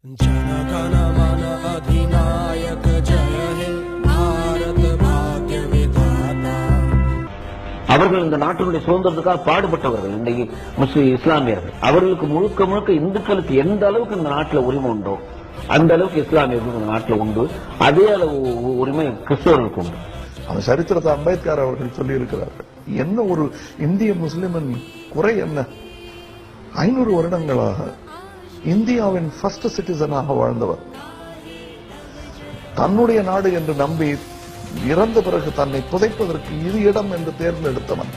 जनगण मन अधिनायक जय हे भारत भाग्य विधाता. அவர்கள் இந்த நாட்டினுடைய சுதந்திரத்துக்காக பாடுபட்டவர்கள். இன்றைக்கு முஸ்லிம் இஸ்லாமியர்கள் அவர்களுக்கு முழுக்க முழுக்க இந்துக்களுக்கு எந்த அளவுக்கு இந்த நாட்டில் உரிமை உண்டோ அந்த அளவுக்கு இஸ்லாமியர்களுக்கு இந்த நாட்டில் உண்டு. அதே அளவு உரிமை கிறிஸ்தவர்களுக்கு உண்டு. அந்த சரித்திரத்தை அம்பேத்கர் அவர்கள் சொல்லி இருக்கிறார்கள். என்ன ஒரு இந்திய முஸ்லிமின் குறை என்ன? 500 வருடங்களாக இந்தியாவின் ஃபர்ஸ்ட் சிட்டிசனாக வாழ்ந்தவர், தன்னுடைய நாடு என்று நம்பி இறந்த பிறகு தன்னை புதைப்பதற்கு இது இடம் என்று தேர்ந்தெடுத்தவன்.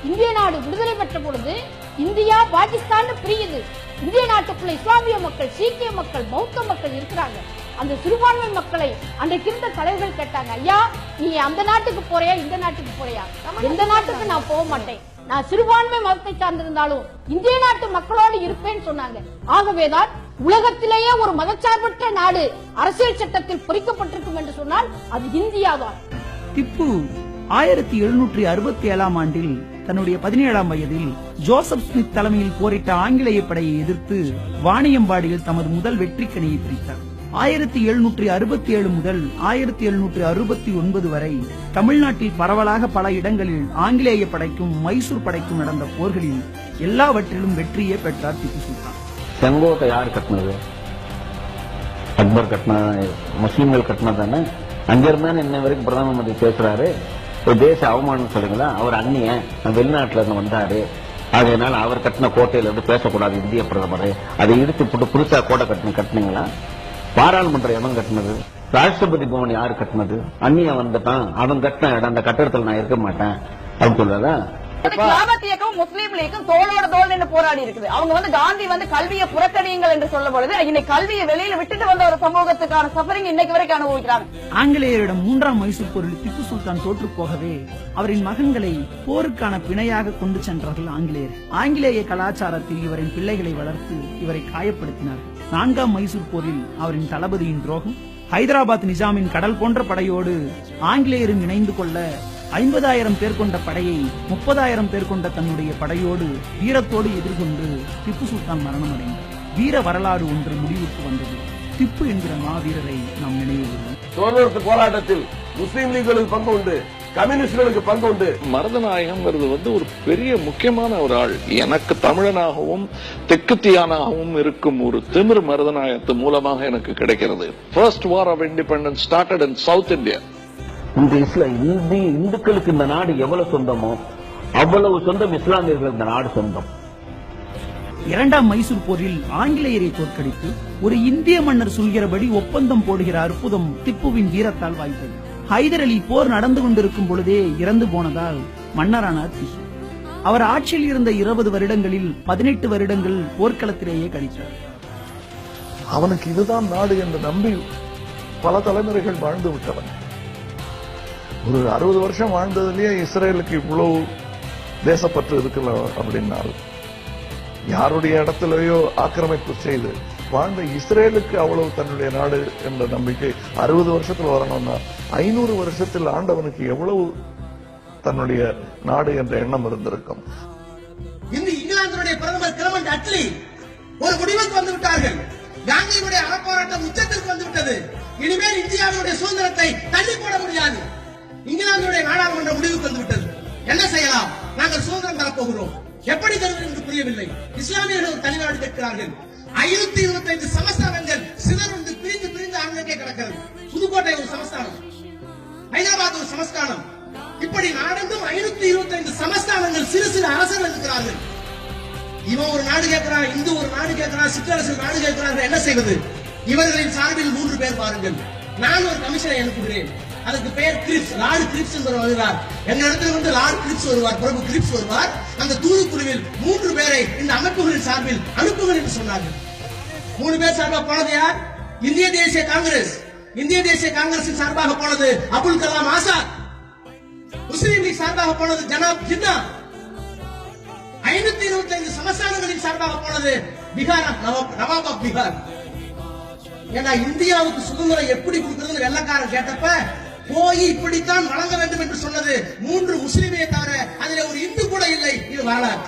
இந்திய நாடு விடுதலை பெற்ற பொழுது இந்தியா பாகிஸ்தான் பிரியுது. இந்திய நாட்டுக்குள்ள இஸ்லாமிய மக்கள், சீக்கிய மக்கள், பௌத்த மக்கள் இருக்கிறாங்க. அந்த சிறுபான்மை மக்களை அன்றைக்கு இருந்த தலைவர்கள் கேட்டாங்க, ஐயா நீ அந்த நாட்டுக்கு போறியா இந்த நாட்டுக்கு போறியா? எந்த நாட்டுக்கு நான் போக மாட்டேன், நான் சிறுபான்மை மதத்தை சார்ந்திருந்தாலும் இந்திய நாட்டு மக்களோடு இருப்பேன்னு சொன்னாங்க. ஆகவேதான் உலகத்திலேயே ஒரு மதச்சார்பற்ற நாடு அரசியல் சட்டத்தில் பொறிக்கப்பட்டிருக்கும் என்று சொன்னால் அது இந்தியா தான். திப்பு 1767ஆம் ஆண்டில் தன்னுடைய 17ஆம் வயதில் ஜோசப் ஸ்மித் தலைமையில் போரிட்ட ஆங்கிலேய படையை எதிர்த்து வாணியம்பாடியில் தமது முதல் வெற்றிக்கனியை பிரித்தார். 1767 முதல் 1769 வரை தமிழ்நாட்டில் பரவலாக பல இடங்களில் ஆங்கிலேய படைக்கும் மைசூர் படைக்கும் நடந்த போர்களில் எல்லாவற்றிலும் வெற்றியே பெற்றார் திப்பு சுல்தான். செங்கோட்டை யார் கட்டினது? அக்பர் கட்டின, முஸ்லீம்கள் கட்டினதானே. அங்கிருந்தானே இன்ன வரைக்கும் பிரதம மந்திரி பேசுறாரு. ஒரு தேச அவமானம் சொல்லுங்களா? அவர் அந்நிய வெளிநாட்டுல இருந்து வந்தாரு, அதனால அவர் கட்டின கோட்டையில இருந்து பேசக்கூடாது இந்திய பிரதமர். அதை இடித்து போட்டு புதுசா கோட்டை கட்டினீங்களா? பாராளுமன்ற இடம் கட்டினது, ராஷ்டிரபதி பவன் யாரு கட்டினது? அந்நிய வந்துட்டான், அவன் கட்டின இடம், அந்த கட்டடத்தில் நான் இருக்க மாட்டேன் அப்படின்னு சொல்றதா? கிலாபத் இயக்கம் முஸ்லீம் லீக்கும் தோளோட தோல் என்று போராடி இருக்குது. அவங்க காந்தி கல்வியை புறக்கணியுங்கள் என்று சொல்லும் பொழுது இன்னைக்கு கல்வியை வெளியில விட்டுட்டு வந்த ஒரு சமூகத்துக்கான சஃபரிங் இன்னைக்கு வரைக்கும் அனுபவிக்கிறாங்க. ஆங்கிலேயரிடம் 3ஆம் மைசூர் போரில் திப்பு சுல்தான் தோற்று போகவே அவரின் மகன்களை போருக்கான பிணையாக கொண்டு சென்றார்கள் ஆங்கிலேயர். ஆங்கிலேய கலாச்சாரத்தில் இவரின் பிள்ளைகளை வளர்த்து இவரை காயப்படுத்தினார். 4ஆம் மைசூர் போரில் அவரின் தளபதியின் துரோகம், ஹைதராபாத் நிஜாமின் கடல் போன்ற படையோடு ஆங்கிலேயரும் இணைந்து கொள்ள 50,000 பேர் கொண்ட படையை 30,000 பேர் கொண்ட தன்னுடைய படையோடு வீரத்தோடு எதிர்கொண்டு திப்பு சுல்தான் மரணம் அடைந்தார். வீர வரலாறு ஒன்று முடிவுக்கு வந்தது. திப்பு என்கிற மாவீரரை நாம் நினைவுகிறோம். சுதந்திர போராட்டத்தில் முஸ்லீம் லீக்களுக்கு பங்கு உண்டு, கம்யூனிஸ்டுகளுக்கு பங்கு உண்டு. மருதநாயகம் ஒரு பெரிய முக்கியமான ஒரு ஆள். எனக்கு தமிழனாகவும் தெற்குத்தியானாகவும் இருக்கும் ஒரு திமிர் மருதநாயகத்து மூலமாக எனக்கு கிடைக்கிறது. First war of independence started in South India. இந்த இந்துக்களுக்கு இந்த நாடு எவ்வளவு சொந்தமோ அவ்வளவு சொந்தம் இஸ்லாமியர்கள் இந்த நாடு சொந்தம். 2ஆம் மைசூர் போரில் ஆங்கிலேயரை தோற்கடித்து ஒரு இந்திய மன்னர் சொல்கிறபடி ஒப்பந்தம் போடுகிற அற்புதம் திப்புவின் வீரத்தால் வாய்த்தது. ஹைதர் அலி போர் நடந்து கொண்டிருக்கும் பொழுதே இறந்து போனதால் மன்னரானார் திப்பு. அவர் ஆட்சியில் இருந்த 20 வருடங்களில் 18 வருடங்கள் போர்க்களத்திலேயே கழித்தார். அவனுக்கு இதுதான் நாடு என்று நம்பி பல தலைமுறைகள் வாழ்ந்து விட்டவன். ஒரு 60 வருஷம் வாழ்ந்ததுலயே இஸ்ரேலுக்கு இவ்வளவு தேசப்பற்று இருக்கலாம் அப்படின்னால், யாருடைய இடத்திலேயோ ஆக்கிரமிப்பு செய்து வாழ்ந்த இஸ்ரேலுக்கு அவ்வளவு தன்னுடைய நாடு என்ற நம்பிக்கை 60 வருஷத்துல வரணும்னா 500 வருஷத்தில் ஆண்டவனுக்கு எவ்வளவு தன்னுடைய நாடு என்ற எண்ணம் இருந்திருக்கும். இங்கிலாந்துடைய பிரதமர் கிளமண்ட் அட்லி ஒரு முடிவுக்கு வந்து விட்டார்கள். காந்தியுடைய அறப்போராட்டம் உச்சத்திற்கு வந்துவிட்டது. இனிமேல் இந்தியாவுடைய சுதந்திரத்தை தள்ளி போட முடியாது. இங்கிலாந்துடைய நாடாளுமன்ற முடிவுக்கு வந்துவிட்டது. என்ன செய்யலாம்? நாங்கள் சுதந்திரம் தரப்போகிறோம். எப்படி தருவது என்று புரியவில்லை. இஸ்லாமியர்கள் தனிநாடு கேட்கிறார்கள். 525 சமஸ்தானங்கள் சிதறுண்டு பிரிந்து பிரிந்து அங்கே கிடக்கிறது. புதுக்கோட்டை ஒரு சமஸ்தானம், ஹைதராபாத் ஒரு சமஸ்தானம், இப்படி நாடெங்கும் 525 சமஸ்தானங்கள், சிறு சிறு அரசர்கள் இருக்கிறார்கள். இவன் ஒரு நாடு கேட்கிறான், இந்து ஒரு நாடு கேட்கிறான், சிற்றரசு நாடு கேட்கிறார்கள். என்ன செய்வது? இவர்களின் சார்பில் 3 பேர் பாருங்கள். நான் ஒரு கமிஷனை அனுப்புகிறேன். அதுக்கு பெயர் கிரிப்ஸ், லார்டு கிரிப்ஸ் என்பவர் வருகிறார். எங்க இடத்துல லார்டு கிரிப்ஸ் வருவார், பிரபு கிரிப்ஸ் வருவார். அந்த தூதுக்குழுவில் 3 பேரை இந்த அமைப்புகளின் சார்பில் அனுப்புங்கள் என்று சொன்னார்கள். 3 பேர் சார்பாக போனது யார்? இந்திய தேசிய காங்கிரஸ். இந்திய தேசிய காங்கிரசின் சார்பாக போனது அபுல் கலாம் ஆசாத். முஸ்லீம் லீக் சார்பாக போனது ஜனாப் ஜின்னா. 525 சமஸ்தானங்களின் சார்பாக போனது பீகார், நவாப் ஆஃப் பீகார். ஏன்னா இந்தியாவுக்கு சுதந்திரம் எப்படி கொடுக்கிறது வெள்ளக்காரன் கேட்டப்ப போய் இப்படித்தான் வழங்க வேண்டும் என்று சொன்னது 3 முஸ்லிமே தவிர அதில் ஒரு இந்து கூட இல்லை. இது வரலாறு.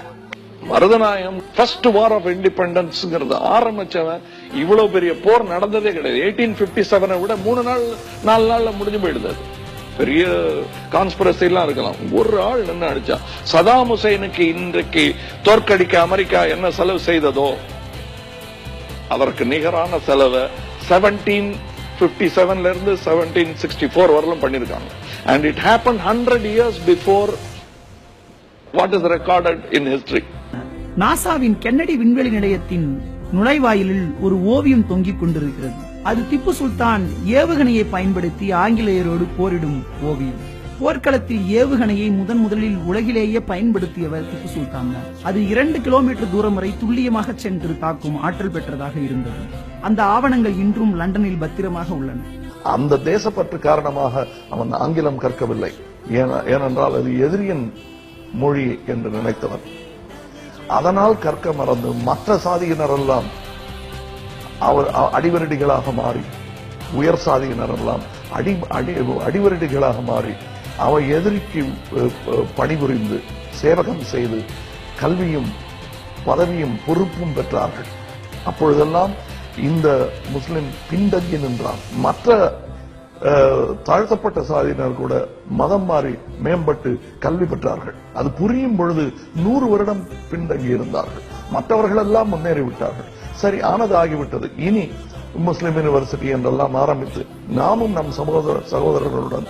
மருதநாயகம் ஃபர்ஸ்ட் வார் ஆஃப் இண்டிபெண்டன்ஸ்ங்கிறது ஆரம்பிச்சவன் இவ்வளவு பெரிய போர் நடந்ததே கிடையாது. 1857 விட 4 நாள்ல முடிஞ்சு போயிடுது. பெரிய கான்ஸ்பிரசி எல்லாம் இருக்கலாம், ஒரு ஆள் என்ன அடிச்சா. சதாம் ஹுசைனுக்கு இன்றைக்கு தோற்கடிக்க அமெரிக்கா என்ன செலவு செய்ததோ அதற்கு நிகரான செலவை 1757 இருந்து 1764 வரலும் பண்ணிருக்காங்க. And it happened 100 years before what is recorded in history. நாசாவின் கென்னடி விண்வெளி நிலையத்தின் நுழைவாயிலில் ஒரு ஓவியம் தொங்கிக் கொண்டிருக்கிறது. அது திப்பு சுல்தான் ஏவுகணையை பயன்படுத்தி ஆங்கிலேயரோடு போரிடும் ஓவியம். போர்க்களத்தில் ஏவுகணையை முதலில் உலகிலேயே பயன்படுத்தியவர் திப்பு சுல்தான் தான். அது 2 கிலோமீட்டர் தூரம் வரை துல்லியமாக சென்று தாக்கும் ஆற்றல் பெற்றதாக இருந்தது. அந்த ஆவணங்கள் இன்றும் லண்டனில் பத்திரமாக உள்ளன. அந்த தேசப்பற்று காரணமாக அவன் ஆங்கிலம் கற்கவில்லை. ஏனென்றால் அது எதிரியின் மொழி என்று நினைத்தவன். அதனால் கற்க மறந்து மற்ற சாதியினரெல்லாம் அவர் அடிவரடிகளாக மாறி, உயர் சாதியினரெல்லாம் அடிவரடிகளாக மாறி அவை எதிரிக்கு பணிபுரிந்து சேவகம் செய்து கல்வியும் பதவியும் பொறுப்பும் பெற்றார்கள். அப்பொழுதெல்லாம் இந்த முஸ்லிம் பின்தங்கி நின்றான். மற்ற தாழ்த்தப்பட்ட சாதியினர் கூட மதம் மாறி மேம்பட்டு கல்வி பெற்றார்கள். அது புரியும் பொழுது 100 வருடம் பின்தங்கி இருந்தார்கள். மற்றவர்கள் எல்லாம் முன்னேறிவிட்டார்கள். சரி, ஆனது ஆகிவிட்டது. இனி முஸ்லிம் யூனிவர்சிட்டி என்றெல்லாம் ஆரம்பித்து நாமும் நம் சகோதரர்களுடன்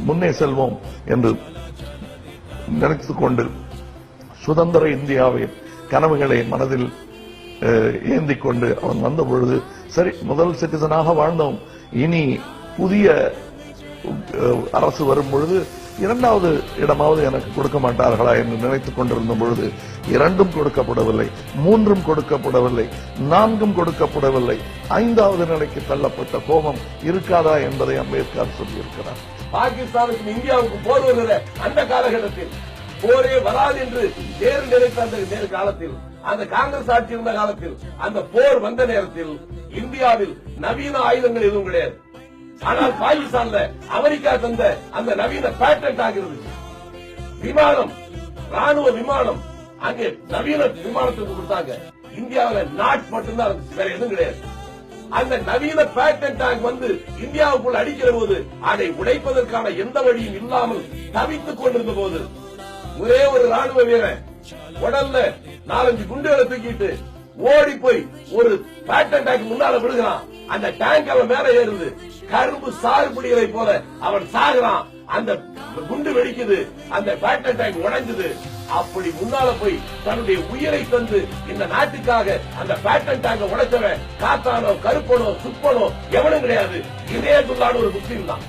முன்னே செல்வோம் என்று நினைத்துக் கொண்டு சுதந்திர இந்தியாவின் கனவுகளை மனதில் ஏந்திக் கொண்டு அவன் வந்த பொழுது, சரி, முதல் சிட்டிசனாக வாழ்ந்தோம், இனி புதிய அரசு வரும் பொழுது 2வது இடமாவது எனக்கு கொடுக்க மாட்டார்களா என்று நினைத்துக் கொண்டிருந்த பொழுது 2ம் கொடுக்கப்படவில்லை, 3ம் கொடுக்கப்படவில்லை, 4ம் கொடுக்கப்படவில்லை. 5வது நிலைக்கு தள்ளப்பட்ட கோபம் இருக்காதா என்பதை அம்பேத்கர் சொல்லியிருக்கிறார். பாகிஸ்தானுக்கும் இந்தியாவுக்கும் போர் வருகிற அந்த காலகட்டத்தில் போரே வராது என்று தேர்வு நினைத்த அந்த காலத்தில், அந்த காங்கிரஸ் ஆட்சி இருந்த காலத்தில், அந்த போர் வந்த நேரத்தில் இந்தியாவில் நவீன ஆயுதங்கள் எதுவும் கிடையாது. ஆனால் பாகிஸ்தான்ல அமெரிக்கா தந்த அந்த நவீன பேட்டன்ட் ஆகிறது. விமானம், ராணுவ விமானம், அங்கே நவீன விமானத்துக்கு கொடுத்தாங்க. இந்தியாவில் நாட் மட்டும்தான், வேற எதுவும் கிடையாது. அந்த நவீன பேட்டன்ட் டேங்க் வந்து இந்தியாவுக்குள் அடிக்கிற போது அதை உடைப்பதற்கான எந்த வழியும் இல்லாமல் தவித்துக் கொண்டிருந்த போது ஒரே ஒரு ராணுவ வீரன் உடல்ல 4-5 குண்டுகளை தூக்கிட்டு ஓடி போய் ஒரு பேட்டன் டேங்க் முன்னால விடுகிறான். அந்த டேங்க் அவன் மேல ஏறுது. கரும்பு சாகுபடிகளை போல அவன் சாகுறான். அந்த குண்டு வெடிக்குது. அந்த பேட்டன் டேங்க் உடைஞ்சது. அப்படி முன்னால போய் தன்னுடைய உயிரை தந்து இந்த நாட்டுக்காக அந்த பேட்டன் டேங்க உடைச்சவன் காத்தானோ கருப்பனோ சுப்பனோ எவனும் கிடையாது. இதயத்துள்ளான ஒரு முஸ்லீம் தான்.